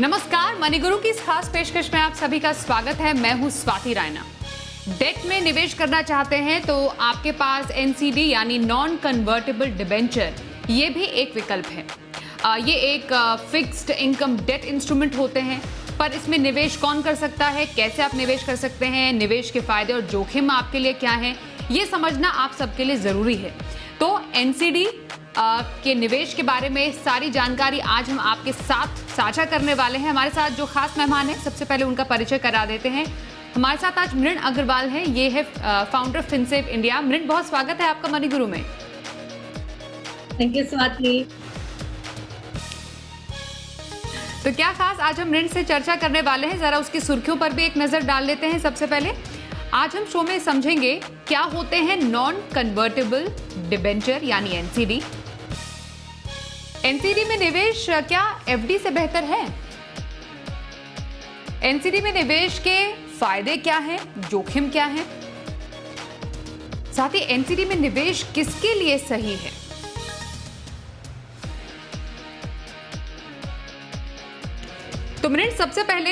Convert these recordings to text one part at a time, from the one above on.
नमस्कार, मनी गुरु की इस खास पेशकश में आप सभी का स्वागत है। मैं हूं स्वाति रायना। डेट में निवेश करना चाहते हैं तो आपके पास एनसीडी यानी नॉन कन्वर्टेबल डिबेंचर ये भी एक विकल्प है। ये एक फिक्स्ड इनकम डेट इंस्ट्रूमेंट होते हैं, पर इसमें निवेश कौन कर सकता है, कैसे आप निवेश कर सकते हैं, निवेश के फायदे और जोखिम आपके लिए क्या है, ये समझना आप सबके लिए जरूरी है। तो एनसीडी के निवेश के बारे में सारी जानकारी आज हम आपके साथ साझा करने वाले हैं। हमारे साथ जो खास मेहमान हैं, सबसे पहले उनका परिचय करा देते हैं। हमारे साथ आज मृण अग्रवाल हैं, ये है फाउंडर फिनसेव इंडिया। मृण, बहुत स्वागत है आपका मनी गुरु में। Thank you Swati. तो क्या खास आज हम ऋण से चर्चा करने वाले हैं, जरा उसकी सुर्खियों पर भी एक नजर डाल लेते हैं। सबसे पहले आज हम शो में समझेंगे क्या होते हैं नॉन कन्वर्टेबल डिबेंचर यानी एनसीडी। एनसीडी में निवेश क्या एफडी से बेहतर है? एनसीडी में निवेश के फायदे क्या हैं, जोखिम क्या है, साथ ही एनसीडी में निवेश किसके लिए सही है? तो मृण, सबसे पहले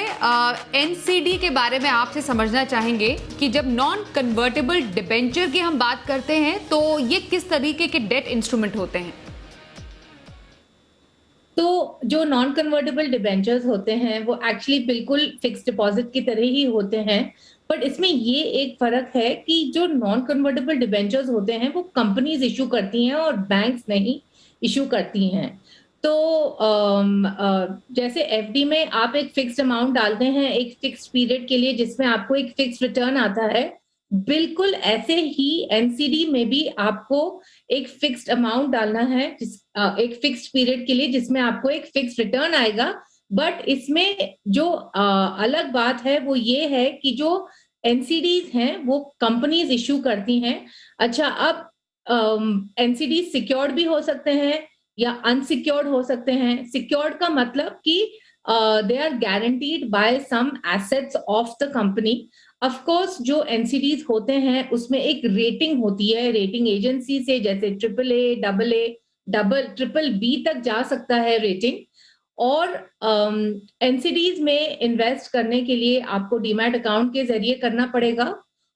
एनसीडी के बारे में आपसे समझना चाहेंगे कि जब नॉन कन्वर्टेबल डिबेंचर की हम बात करते हैं तो ये किस तरीके के डेट इंस्ट्रूमेंट होते हैं? तो जो नॉन कन्वर्टेबल डिबेंचर्स होते हैं वो एक्चुअली बिल्कुल फिक्स्ड डिपॉजिट की तरह ही होते हैं, बट इसमें ये एक फर्क है कि जो नॉन कन्वर्टेबल डिबेंचर्स होते हैं वो कंपनीज इशू करती हैं और बैंक्स नहीं इशू करती हैं। तो जैसे एफडी में आप एक फिक्स्ड अमाउंट डालते हैं एक फिक्स्ड पीरियड के लिए जिसमें आपको एक फिक्स्ड रिटर्न आता है, बिल्कुल ऐसे ही एनसीडी में भी आपको एक फिक्स्ड अमाउंट डालना है एक फिक्स्ड पीरियड के लिए जिसमें आपको एक फिक्स्ड रिटर्न आएगा। बट इसमें जो अलग बात है वो ये है कि जो एनसीडीज हैं वो कंपनीज इशू करती हैं। अच्छा, अब एनसीडी सिक्योर्ड भी हो सकते हैं या अनसिक्योर्ड हो सकते हैं। सिक्योर्ड का मतलब कि they are guaranteed by some assets of the company. Of course जो एनसीडीज होते हैं उसमें एक रेटिंग होती है रेटिंग एजेंसी से, जैसे triple A, double A, double triple B तक जा सकता है रेटिंग। और एनसीडीज में इन्वेस्ट करने के लिए आपको डीमैट अकाउंट के जरिए करना पड़ेगा।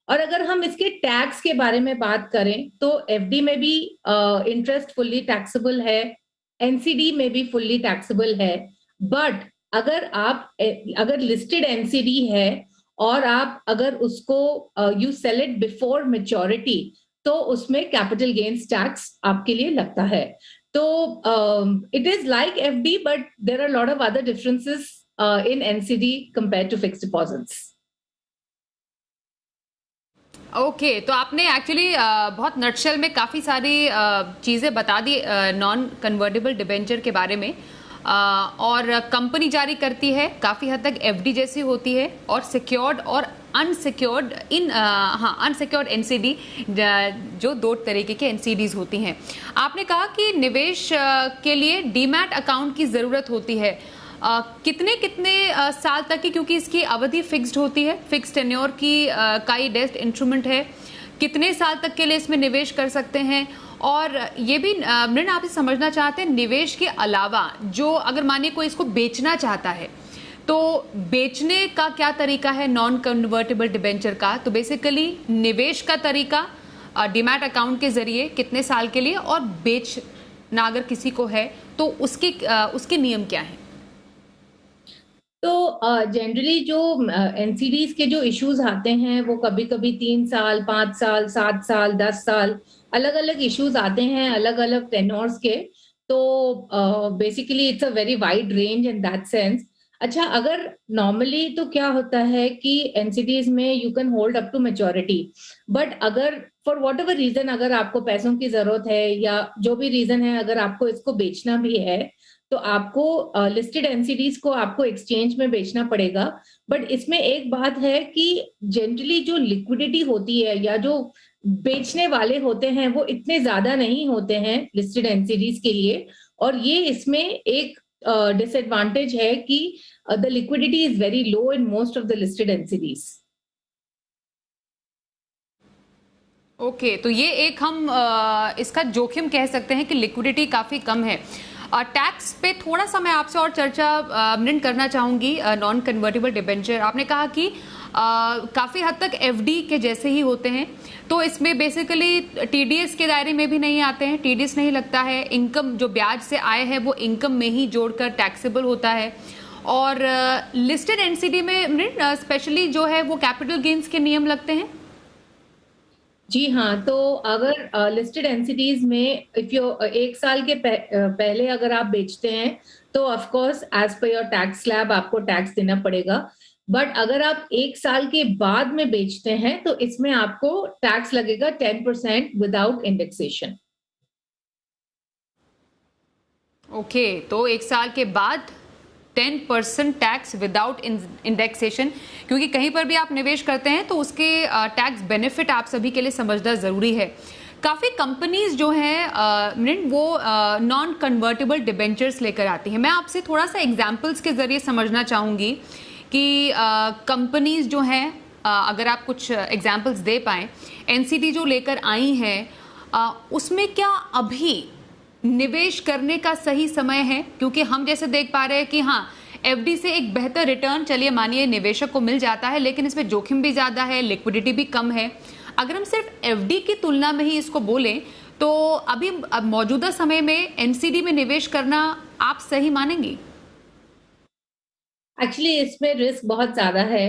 और अगर हम इसके टैक्स के बारे में बात करें तो एफडी में भी इंटरेस्ट फुल्ली टैक्सेबल है, एनसीडी में भी फुल्ली टैक्सेबल है। बट अगर लिस्टेड एनसीडी है और आप अगर उसको you sell it before maturity तो उसमें कैपिटल गेन्स टैक्स आपके लिए लगता है। तो it is like FD but there are lot of other differences in NCD compared to fixed deposits. Okay, तो आपने एक्चुअली बहुत नटशेल में काफ़ी सारी चीज़ें बता दी नॉन कन्वर्टेबल डिबेंचर के बारे में। और कंपनी जारी करती है, काफ़ी हद तक एफडी जैसी होती है, और सिक्योर्ड और अनसिक्योर्ड अनसिक्योर्ड एनसीडी जो दो तरीके के एनसीडीज होती हैं। आपने कहा कि निवेश के लिए डीमैट अकाउंट की ज़रूरत होती है। कितने कितने साल तक की, क्योंकि इसकी अवधि फिक्स्ड होती है, फिक्स्ड टेन्योर की का ये डेट इंस्ट्रूमेंट है, कितने साल तक के लिए इसमें निवेश कर सकते हैं? और ये भी मृण आपसे समझना चाहते हैं, निवेश के अलावा जो अगर मानिए कोई इसको बेचना चाहता है तो बेचने का क्या तरीका है नॉन कन्वर्टेबल डिबेंचर का? तो बेसिकली निवेश का तरीका डीमैट अकाउंट के जरिए कितने साल के लिए, और बेचना अगर किसी को है तो उसके नियम क्या है? तो जनरली जो एनसीडीज के जो इश्यूज आते हैं वो कभी कभी 3 साल, 5 साल, 7 साल, 10 साल, अलग अलग इश्यूज आते हैं अलग अलग टेन्योर्स के। तो basically it's a very wide range in that sense. अच्छा, अगर नॉर्मली तो क्या होता है कि एनसीडीज में you can hold up to maturity, but अगर फॉर वॉट एवर रीजन अगर आपको पैसों की जरूरत है या जो भी रीजन है, अगर आपको इसको बेचना भी है तो आपको लिस्टेड एनसीडीज को आपको एक्सचेंज में बेचना पड़ेगा। बट इसमें एक बात है कि जनरली जो लिक्विडिटी होती है या जो बेचने वाले होते हैं वो इतने ज्यादा नहीं होते हैं लिस्टेड एनसीडीज के लिए, और ये इसमें एक डिसएडवांटेज है कि the liquidity is very low in most of the listed NCDs. Okay, तो ये एक हम इसका जोखिम कह सकते हैं कि लिक्विडिटी काफ़ी कम है। टैक्स पे थोड़ा सा मैं आपसे और चर्चा मिनट करना चाहूँगी। नॉन कन्वर्टिबल डिबेंचर आपने कहा कि काफ़ी हद तक एफडी के जैसे ही होते हैं, तो इसमें बेसिकली टीडीएस के दायरे में भी नहीं आते हैं, टीडीएस नहीं लगता है, इनकम जो ब्याज से आय है वो इनकम में ही जोड़कर टैक्सेबल होता है। और लिस्टेड एनसीडी में स्पेशली जो है वो कैपिटल गेन्स के नियम लगते हैं। जी हाँ, तो अगर लिस्टेड एंटिटीज में इफ यू 1 साल के पहले अगर आप बेचते हैं तो of course as per your tax slab आपको टैक्स देना पड़ेगा। बट अगर आप 1 साल के बाद में बेचते हैं तो इसमें आपको टैक्स लगेगा 10% विदाउट इंडेक्सेशन। ओके, तो 1 साल के बाद 10% टैक्स विदाउट इंडेक्सेशन, क्योंकि कहीं पर भी आप निवेश करते हैं तो उसके टैक्स बेनिफिट आप सभी के लिए समझना जरूरी है। काफ़ी कंपनीज जो हैं वो नॉन कन्वर्टेबल डिबेंचर्स लेकर आती हैं। मैं आपसे थोड़ा सा एग्जांपल्स के जरिए समझना चाहूँगी कि कंपनीज जो हैं, अगर आप कुछ एग्जांपल्स दे पाएँ, एनसीडी जो लेकर आई हैं उसमें क्या अभी निवेश करने का सही समय है? क्योंकि हम जैसे देख पा रहे हैं कि हाँ, एफडी से एक बेहतर रिटर्न चलिए मानिए निवेशक को मिल जाता है, लेकिन इसमें जोखिम भी ज़्यादा है, लिक्विडिटी भी कम है। अगर हम सिर्फ एफडी की तुलना में ही इसको बोलें तो अभी अब मौजूदा समय में एनसीडी में निवेश करना आप सही मानेंगी? एक्चुअली इसमें रिस्क बहुत ज्यादा है।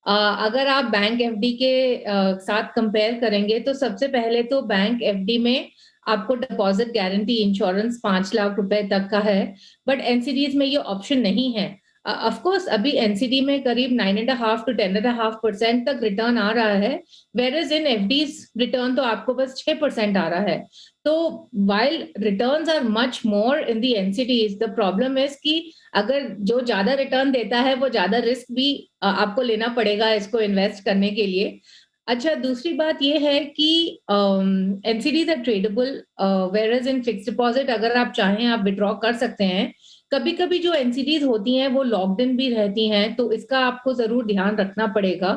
अगर आप बैंक एफडी के साथ कंपेयर करेंगे तो सबसे पहले तो बैंक एफडी में आपको डिपॉजिट गारंटी इंश्योरेंस 5 लाख रुपए तक का है, बट एनसीडीज में ये ऑप्शन नहीं है। ऑफ कोर्स अभी एनसीडी में करीब 9.5 to 10.5% तक रिटर्न आ रहा है, where is in FDs return तो आपको बस 6% आ रहा है। तो while returns are much more in the NCDs, the problem is कि अगर जो ज्यादा रिटर्न देता है वो ज्यादा रिस्क भी आपको लेना पड़ेगा इसको इन्वेस्ट करने के लिए। अच्छा, दूसरी बात ये है कि NCDs are tradable, whereas in fixed deposit अगर आप चाहें आप विड्रॉ कर सकते हैं। कभी कभी जो एनसीडीज होती हैं वो लॉक्ड इन भी रहती हैं, तो इसका आपको जरूर ध्यान रखना पड़ेगा।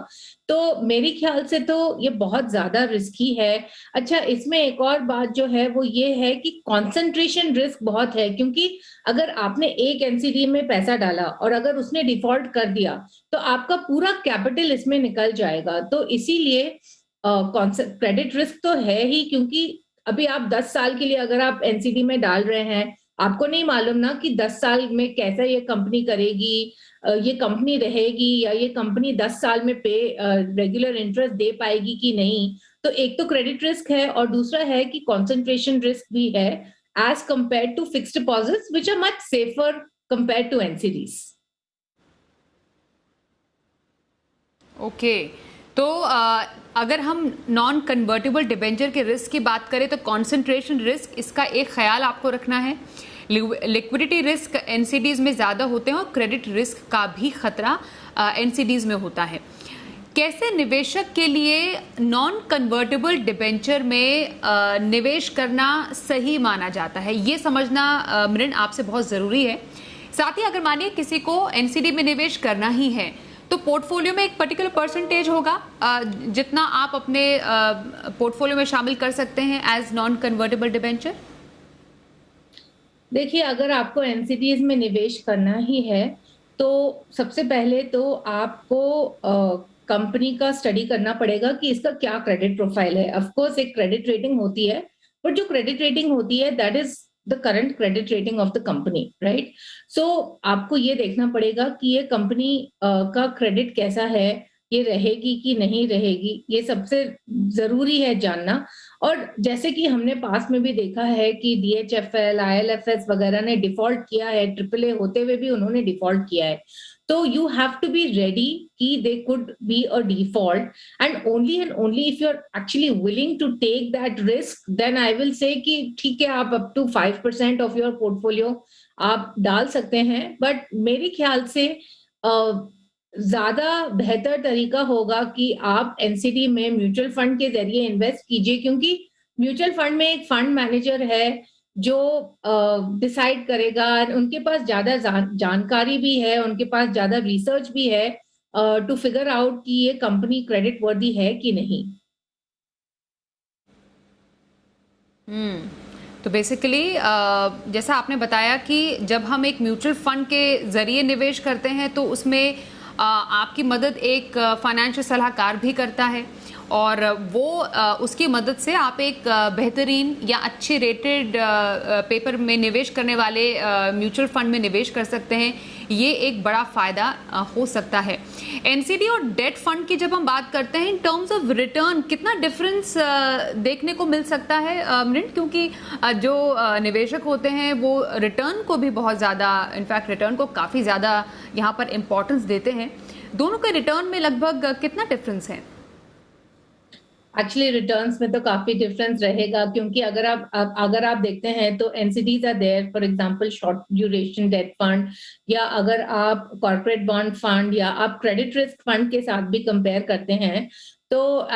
तो मेरे ख्याल से तो ये बहुत ज्यादा रिस्की है। अच्छा, इसमें एक और बात जो है वो ये है कि कंसंट्रेशन रिस्क बहुत है, क्योंकि अगर आपने एक एनसीडी में पैसा डाला और अगर उसने डिफॉल्ट कर दिया तो आपका पूरा कैपिटल इसमें निकल जाएगा। तो इसीलिए क्रेडिट रिस्क तो है ही, क्योंकि अभी आप 10 साल के लिए अगर आप एनसीडी में डाल रहे हैं, आपको नहीं मालूम ना कि 10 साल में कैसा ये कंपनी करेगी, ये कंपनी रहेगी या ये कंपनी 10 साल में पे रेगुलर इंटरेस्ट दे पाएगी कि नहीं। तो एक तो क्रेडिट रिस्क है और दूसरा है कि कंसंट्रेशन रिस्क भी है as compare to fixed deposits which are much safer compare to NCDs. Okay, तो अगर हम नॉन कन्वर्टेबल डिबेंचर के रिस्क की बात करें तो कंसंट्रेशन रिस्क, इसका एक ख्याल आपको रखना है। लिक्विडिटी रिस्क एनसीडीज में ज़्यादा होते हैं और क्रेडिट रिस्क का भी खतरा एनसीडीज में होता है। कैसे निवेशक के लिए नॉन कन्वर्टेबल डिबेंचर में निवेश करना सही माना जाता है, ये समझना मृण आपसे बहुत ज़रूरी है। साथ ही अगर मानिए किसी को एनसीडी में निवेश करना ही है तो पोर्टफोलियो में एक पर्टिकुलर परसेंटेज होगा जितना आप अपने पोर्टफोलियो में शामिल कर सकते हैं एज नॉन कन्वर्टेबल डिबेंचर। देखिए, अगर आपको एनसीडीज में निवेश करना ही है तो सबसे पहले तो आपको कंपनी का स्टडी करना पड़ेगा कि इसका क्या क्रेडिट प्रोफाइल है। ऑफ कोर्स एक क्रेडिट रेटिंग होती है, बट जो क्रेडिट रेटिंग होती है that is the current credit rating of the company, right. So आपको ये देखना पड़ेगा कि ये कंपनी का क्रेडिट कैसा है, ये रहेगी कि नहीं रहेगी, ये सबसे जरूरी है जानना। और जैसे कि हमने पास में भी देखा है कि डीएचएफएल, आईएलएफएस वगैरह ने डिफॉल्ट किया है, ट्रिपल ए होते हुए भी उन्होंने डिफॉल्ट किया है। तो you have to be ready कि they could be a default, and only if you're actually willing to take that risk, then I will say कि ठीक है, आप up to 5% of your portfolio आप डाल सकते हैं। बट मेरे ख्याल से ज्यादा बेहतर तरीका होगा कि आप एनसीडी में म्यूचुअल फंड के जरिए इन्वेस्ट कीजिए, क्योंकि म्यूचुअल फंड में एक फंड मैनेजर है जो डिसाइड करेगा, उनके पास ज्यादा जानकारी भी है, उनके पास ज्यादा रिसर्च भी है टू फिगर आउट कि ये कंपनी क्रेडिट वर्दी है कि नहीं। तो बेसिकली जैसा आपने बताया कि जब हम एक म्यूचुअल फंड के जरिए निवेश करते हैं तो उसमें आपकी मदद एक फाइनेंशियल सलाहकार भी करता है, और वो उसकी मदद से आप एक बेहतरीन या अच्छे रेटेड पेपर में निवेश करने वाले म्यूचुअल फंड में निवेश कर सकते हैं। ये एक बड़ा फ़ायदा हो सकता है। एनसीडी और डेट फंड की जब हम बात करते हैं इन टर्म्स ऑफ रिटर्न, कितना डिफरेंस देखने को मिल सकता है मृण? क्योंकि जो निवेशक होते हैं वो रिटर्न को भी बहुत ज़्यादा, इनफैक्ट रिटर्न को काफ़ी ज़्यादा यहाँ पर इम्पोर्टेंस देते हैं। दोनों के रिटर्न में लगभग कितना डिफरेंस है? एक्चुअली रिटर्न्स में तो काफी डिफरेंस रहेगा, क्योंकि अगर आप देखते हैं तो NCDs are there, for example short duration debt fund, या अगर आप कॉर्पोरेट बॉन्ड फंड या आप क्रेडिट रिस्क फंड के साथ भी कंपेयर करते हैं तो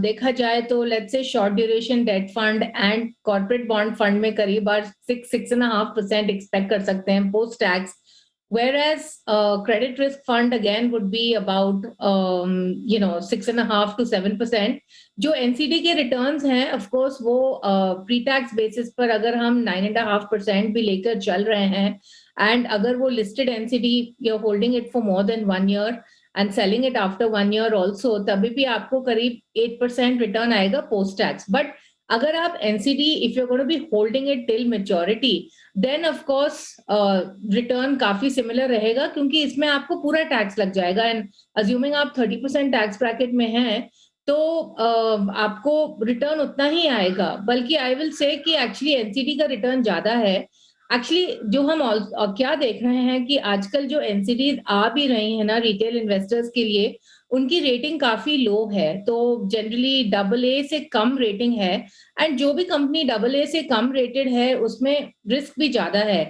देखा जाए तो let's say short duration debt fund and corporate bond fund में करीब 6.5% एक्सपेक्ट कर सकते हैं post tax, whereas credit risk fund again would be about 6.5 to 7%. जो एनसीडी के रिटर्न्स हैं ऑफ कोर्स वो प्री टैक्स बेसिस पर अगर हम 9.5% भी लेकर चल रहे हैं, एंड अगर वो listed NCD you holding it for more than 1 year and selling it after 1 year also, तभी भी आपको करीब 8% रिटर्न आएगा पोस्ट टैक्स। बट अगर आप NCD if you going to be holding it till maturity, then of course return काफी similar रहेगा, क्योंकि इसमें आपको पूरा टैक्स लग जाएगा, एंड अज्यूमिंग आप 30% टैक्स ब्रैकेट में हैं तो आपको रिटर्न उतना ही आएगा। बल्कि आई विल से कि एक्चुअली एनसीडी का रिटर्न ज्यादा है। एक्चुअली जो हम क्या देख रहे हैं कि आजकल जो एनसीडीज आ भी रही है ना रिटेल इन्वेस्टर्स के लिए, उनकी रेटिंग काफी लो है, तो जनरली AA से कम रेटिंग है, एंड जो भी कंपनी AA से कम रेटेड है उसमें रिस्क भी ज्यादा है।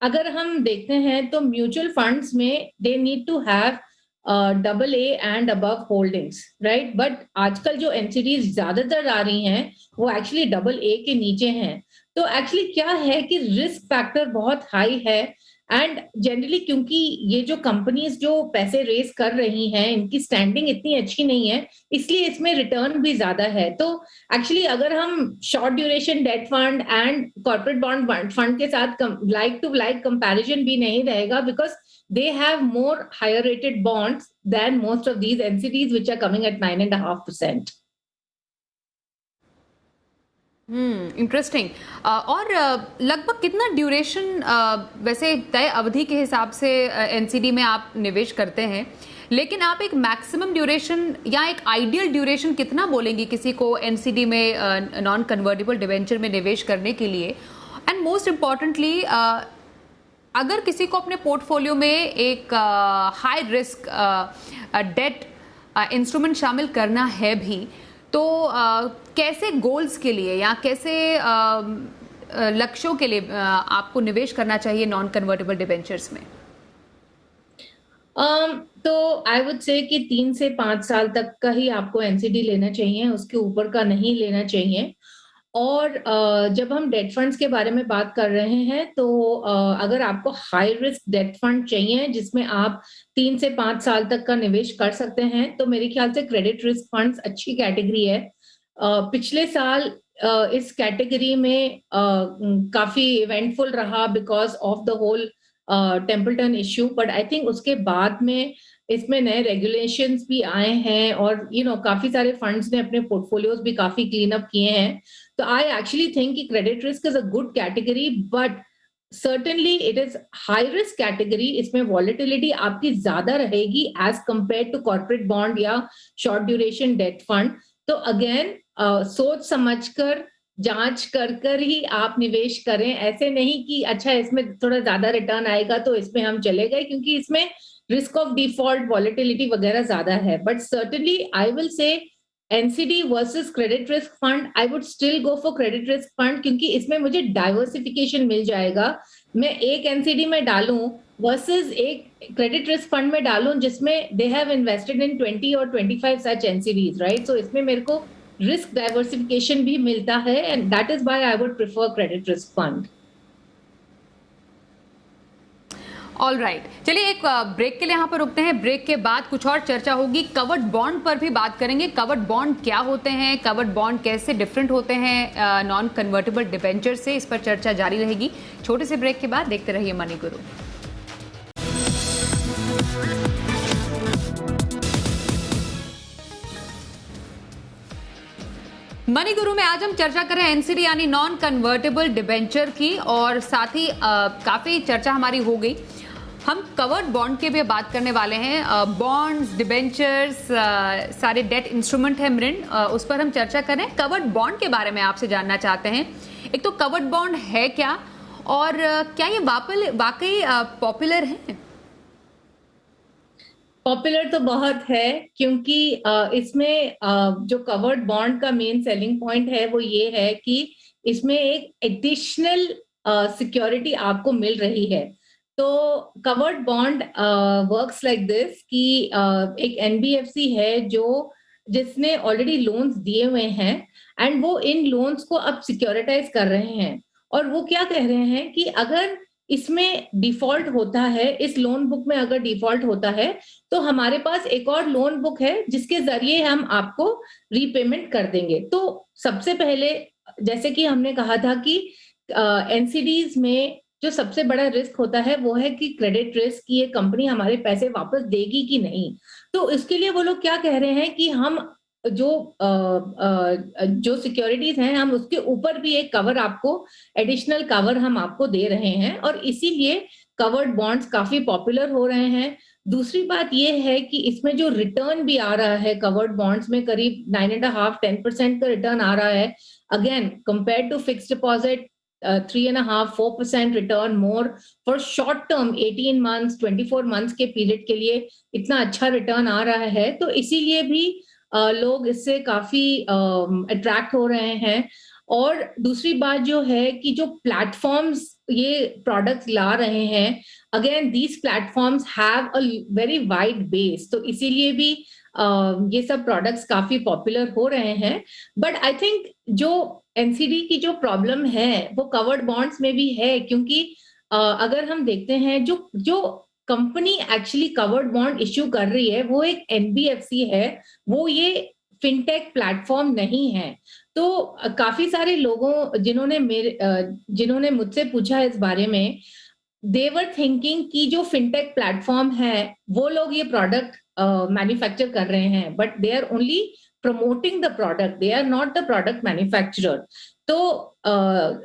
अगर हम देखते हैं तो म्यूचुअल फंड्स में they need to have AA and above holdings, right? But आजकल जो एनसीडीज ज्यादातर आ रही हैं वो एक्चुअली AA के नीचे हैं। तो एक्चुअली क्या है कि रिस्क फैक्टर बहुत हाई है, एंड जनरली क्योंकि ये जो कंपनीज जो पैसे रेस कर रही हैं इनकी स्टैंडिंग इतनी अच्छी नहीं है, इसलिए इसमें रिटर्न भी ज्यादा है। तो एक्चुअली अगर हम short duration debt fund and corporate bond fund के साथ लाइक टू लाइक कंपैरिजन भी नहीं रहेगा, because they have more higher rated bonds than most of these NCDs which are coming at 9.5%. Interesting. और लगभग कितना ड्यूरेशन, वैसे तय अवधि के हिसाब से एनसीडी में आप निवेश करते हैं, लेकिन आप एक मैक्सिमम ड्यूरेशन या एक आइडियल ड्यूरेशन कितना बोलेंगे किसी को एनसीडी में नॉन कन्वर्टेबल डिबेंचर में निवेश करने के लिए? एंड मोस्ट इम्पॉर्टेंटली, अगर किसी को अपने पोर्टफोलियो में एक हाई रिस्क डेट इंस्ट्रूमेंट शामिल करना है भी, तो कैसे गोल्स के लिए या कैसे लक्ष्यों के लिए आपको निवेश करना चाहिए नॉन कन्वर्टेबल डिबेंचर्स में? तो आई वुड से कि 3 से 5 साल तक का ही आपको एनसीडी लेना चाहिए, उसके ऊपर का नहीं लेना चाहिए। और जब हम डेट फंड्स के बारे में बात कर रहे हैं तो अगर आपको हाई रिस्क डेट फंड चाहिए जिसमें आप 3 से 5 साल तक का निवेश कर सकते हैं, तो मेरे ख्याल से क्रेडिट रिस्क फंड्स अच्छी कैटेगरी है। पिछले साल इस कैटेगरी में काफी इवेंटफुल रहा because of the whole Templeton issue, but I think उसके बाद में इसमें नए रेगुलेशंस भी आए हैं और काफी सारे फंड्स ने अपने पोर्टफोलियोज भी काफी क्लीन अप किए हैं। तो आई एक्चुअली थिंक कि credit risk is a good category, but certainly it is high risk category. इसमें वॉलेटिलिटी आपकी ज्यादा रहेगी as compare to corporate bond या शॉर्ट ड्यूरेशन डेट फंड। तो अगेन सोच समझकर जांच कर ही आप निवेश करें। ऐसे नहीं कि अच्छा इसमें थोड़ा ज्यादा रिटर्न आएगा तो इसमें हम चले गए, क्योंकि इसमें रिस्क ऑफ डिफॉल्ट, वॉलेटिलिटी वगैरह ज्यादा है। But certainly I will say NCD versus credit risk fund, I would still go for credit risk fund, क्योंकि इसमें मुझे डाइवर्सिफिकेशन मिल जाएगा। मैं एक एनसीडी में डालूं वर्सेस एक क्रेडिट रिस्क फंड में डालूं जिसमें दे हैव इन्वेस्टेड इन 20 और 25 सच एनसीडीज, राइट? सो इसमें मेरे को रिस्क डाइवर्सिफिकेशन भी मिलता है, and that is why I would prefer credit risk fund. All right, चलिए एक ब्रेक के लिए यहाँ पर रुकते हैं। ब्रेक के बाद कुछ और चर्चा होगी, कवर्ड बॉन्ड पर भी बात करेंगे। कवर्ड बॉन्ड क्या होते हैं, कवर्ड बॉन्ड कैसे डिफरेंट होते हैं नॉन कन्वर्टेबल डिबेंचर से, इस पर चर्चा जारी रहेगी। छोटे से ब्रेक के बाद देखते रहिए मनी गुरु। मनी गुरु में आज हम चर्चा कर रहे हैं एनसीडी यानी नॉन कन्वर्टेबल डिबेंचर की, और साथ ही काफी चर्चा हमारी हो गई। हम कवर्ड बॉन्ड के भी बात करने वाले हैं। बॉन्ड्स, डिबेंचर्स, सारे डेट इंस्ट्रूमेंट है मृण, उस पर हम चर्चा करें। कवर्ड बॉन्ड के बारे में आपसे जानना चाहते हैं। एक तो कवर्ड बॉन्ड है क्या, और क्या ये वाकई पॉपुलर है? पॉपुलर तो बहुत है, क्योंकि इसमें जो कवर्ड बॉन्ड का मेन सेलिंग पॉइंट है वो ये है कि इसमें एक एडिशनल सिक्योरिटी आपको मिल रही है। तो covered bond works like this कि एक एनबीएफसी है जिसने ऑलरेडी लोन्स दिए हुए हैं, एंड वो इन लोन्स को अब सिक्योरिटाइज कर रहे हैं। और वो क्या कह रहे हैं कि अगर इसमें डिफॉल्ट होता है, इस लोन बुक में अगर डिफॉल्ट होता है, तो हमारे पास एक और लोन बुक है जिसके जरिए हम आपको रीपेमेंट कर देंगे। तो सबसे पहले, जैसे कि हमने कहा था कि एनसीडीज में जो सबसे बड़ा रिस्क होता है वो है कि क्रेडिट रिस्क, की ये कंपनी हमारे पैसे वापस देगी कि नहीं। तो इसके लिए वो लोग क्या कह रहे हैं कि हम जो सिक्योरिटीज हैं, हम उसके ऊपर भी एक कवर आपको, एडिशनल कवर हम आपको दे रहे हैं, और इसीलिए कवर्ड बॉन्ड्स काफी पॉपुलर हो रहे हैं। दूसरी बात यह है कि इसमें जो रिटर्न भी आ रहा है कवर्ड बॉन्ड्स में, करीब 9.5-10% का रिटर्न आ रहा है। Again compare to fixed deposit, 3.5-4% return more for short term 18 months 24 months के पीरियड के लिए इतना अच्छा रिटर्न आ रहा है। तो इसीलिए भी लोग इससे काफी अट्रैक्ट हो रहे हैं। और दूसरी बात जो है कि जो प्लेटफॉर्म्स ये प्रोडक्ट्स ला रहे हैं, again these platforms have a very wide base, तो इसीलिए भी ये सब प्रोडक्ट्स काफी पॉपुलर हो रहे हैं। बट आई थिंक जो एनसीडी की जो प्रॉब्लम है वो कवर्ड बॉन्ड्स में भी है, क्योंकि अगर हम देखते हैं जो company actually covered bond issue कर रही है वो एक एनबीएफसी है, वो ये फिनटेक प्लेटफॉर्म नहीं है। तो काफी सारे लोगों जिन्होंने मुझसे पूछा इस बारे में, दे वर थिंकिंग कि जो फिनटेक प्लेटफॉर्म है वो लोग ये प्रोडक्ट मैन्युफैक्चर कर रहे हैं, but they are only promoting the product, they are not the product manufacturer. So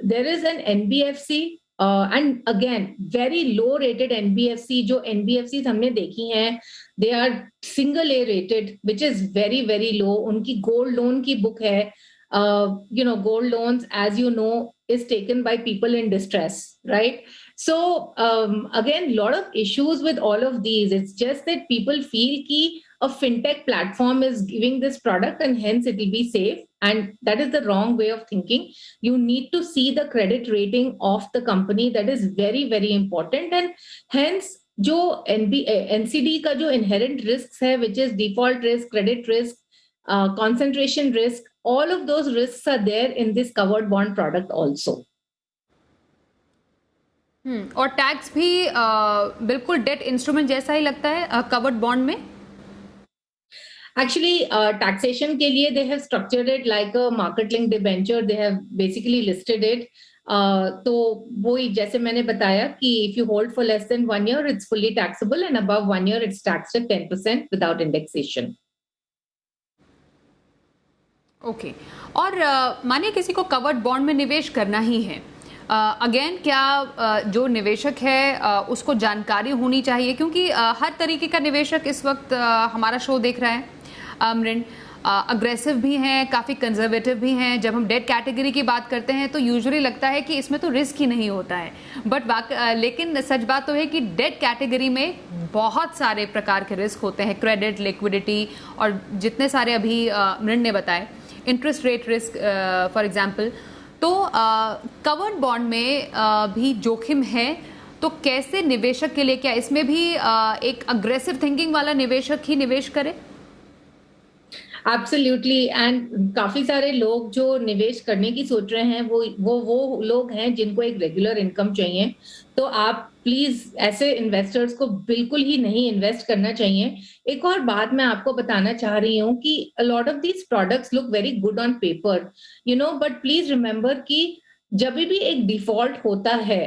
there is an NBFC and again very low rated NBFC, जो NBFCs हमने देखी हैं, they are single A rated, which is very very low. उनकी gold loan की book है, gold loans, as you know, is taken by people in distress, right? So again, lot of issues with all of these. It's just that people feel ki a fintech platform is giving this product and hence it will be safe, and that is the wrong way of thinking. You need to see the credit rating of the company, that is very very important, and hence जो NCD का जो inherent risks है, which is default risk, credit risk, concentration risk, all of those risks are there in this covered bond product also. और tax भी बिल्कुल debt instrument जैसा ही लगता है कवर्ड बॉन्ड में। Actually, taxation के लिए they have structured it like a market link debenture. They have basically listed it. तो वो जैसे मैंने बताया कि if you hold for less than 1 year, it's fully taxable, and above 1 year, it's taxed at 10% without indexation. Okay और मानिए किसी को कवर्ड बॉन्ड में निवेश करना ही है, अगेन क्या जो निवेशक है उसको जानकारी होनी चाहिए, क्योंकि हर तरीके का निवेशक इस वक्त हमारा शो देख रहा है। मृण अग्रेसिव भी हैं, काफ़ी कंजर्वेटिव भी हैं। जब हम डेट कैटेगरी की बात करते हैं तो यूजुअली लगता है कि इसमें तो रिस्क ही नहीं होता है, बट लेकिन सच बात तो है कि डेट कैटेगरी में बहुत सारे प्रकार के रिस्क होते हैं, क्रेडिट, लिक्विडिटी, और जितने सारे अभी मृण ने बताए, interest rate risk for example. तो कवर्ड बॉन्ड में भी जोखिम है, तो कैसे निवेशक के लिए, क्या इसमें भी एक अग्रेसिव थिंकिंग वाला निवेशक ही निवेश करे? एब्सोल्युटली, एंड काफी सारे लोग जो निवेश करने की सोच रहे हैं वो लोग हैं जिनको एक रेगुलर इनकम चाहिए। तो आप प्लीज ऐसे इन्वेस्टर्स को बिल्कुल ही नहीं इन्वेस्ट करना चाहिए। एक और बात मैं आपको बताना चाह रही हूँ कि a lot of these products look very good on paper, but please remember कि जब भी एक डिफॉल्ट होता है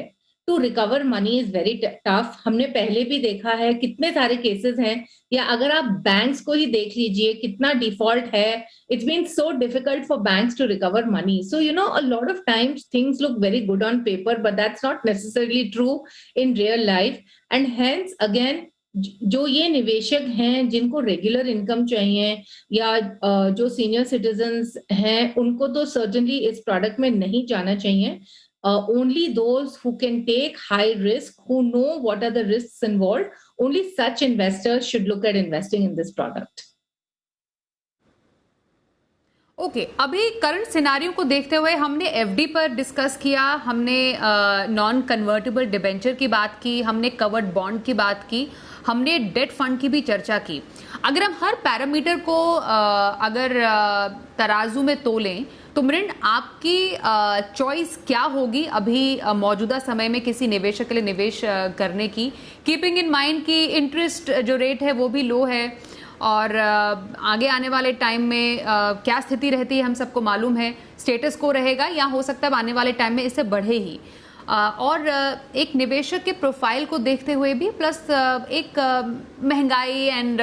to recover money is very tough. हमने पहले भी देखा है, कितने सारे केसेस हैं, या अगर आप बैंक्स को ही देख लीजिए कितना डिफॉल्ट है। It's been so difficult for banks to recover money. So a lot of times things look very good on paper, but that's not necessarily true in real life. And hence again, जो ये निवेशक हैं जिनको regular income चाहिए, या जो senior citizens हैं, उनको तो सर्टेनली इस प्रोडक्ट में नहीं जाना चाहिए। Only those who can take high risk, who know what are the risks involved, only such investors should look at investing in this product. Okay अभी करंट सिनारियो को देखते हुए हमने एफडी पर डिस्कस किया, हमने नॉन कन्वर्टेबल डिबेंचर की बात की, हमने कवर्ड बॉन्ड की बात की, हमने डेट फंड की भी चर्चा की। अगर हम हर पैरामीटर को अगर तराजू में तोलें तो मृण आपकी चॉइस क्या होगी अभी मौजूदा समय में किसी निवेशक के लिए निवेश करने की, कीपिंग इन माइंड कि इंटरेस्ट जो रेट है वो भी लो है और आगे आने वाले टाइम में क्या स्थिति रहती है हम सबको मालूम है, स्टेटस को रहेगा या हो सकता है आने वाले टाइम में इससे बढ़े ही। और एक निवेशक के प्रोफाइल को देखते हुए भी प्लस एक महंगाई एंड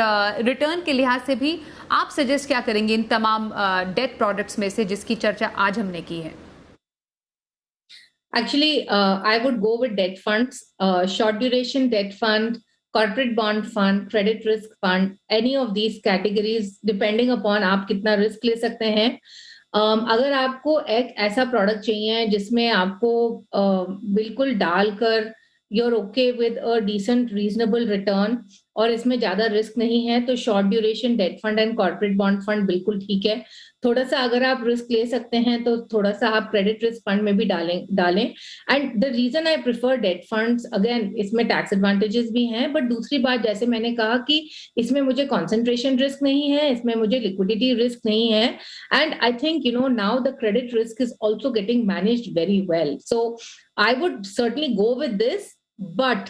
रिटर्न के लिहाज से भी आप सजेस्ट क्या करेंगे इन तमाम डेट प्रोडक्ट्स में से जिसकी चर्चा आज हमने की है? Actually, I would go with debt funds, short duration debt fund, corporate bond fund, credit risk fund, any of these categories, depending upon आप कितना रिस्क ले सकते हैं। अगर आपको एक ऐसा प्रोडक्ट चाहिए जिसमें आपको बिल्कुल डालकर you're okay with a decent reasonable return और इसमें ज्यादा रिस्क नहीं है, तो short duration debt fund and corporate bond fund बिल्कुल ठीक है। थोड़ा सा अगर आप रिस्क ले सकते हैं तो थोड़ा सा आप क्रेडिट रिस्क फंड में भी डालें। And the reason I prefer debt funds, again इसमें टैक्स एडवांटेजेस भी हैं, बट दूसरी बात जैसे मैंने कहा कि इसमें मुझे कॉन्सेंट्रेशन रिस्क नहीं है, इसमें मुझे लिक्विडिटी रिस्क नहीं है, and I think now the credit risk is also getting managed very well. So I would certainly go with this, but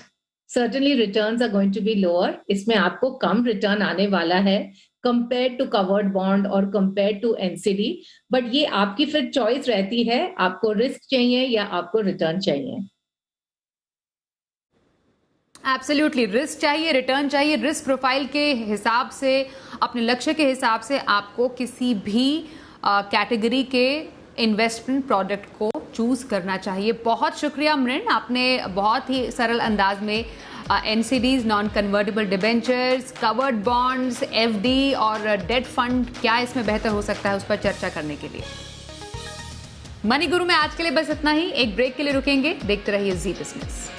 certainly returns are going to be lower. इसमें आपको कम return आने वाला है compared to covered bond और compared to NCD, but ये आपकी फिर choice रहती है, आपको रिस्क चाहिए या आपको रिटर्न चाहिए। एब्सोल्युटली, रिस्क चाहिए, रिटर्न चाहिए। रिस्क प्रोफाइल के हिसाब से, अपने लक्ष्य के हिसाब से आपको किसी भी कैटेगरी के इन्वेस्टमेंट प्रोडक्ट को चूज करना चाहिए। बहुत शुक्रिया मृण, आपने बहुत ही सरल अंदाज में NCDs, non convertible debentures, covered bonds, FD और डेट फंड क्या इसमें बेहतर हो सकता है उस पर चर्चा करने के लिए। मनी गुरु में आज के लिए बस इतना ही। एक ब्रेक के लिए रुकेंगे, देखते रहिए जी बिजनेस।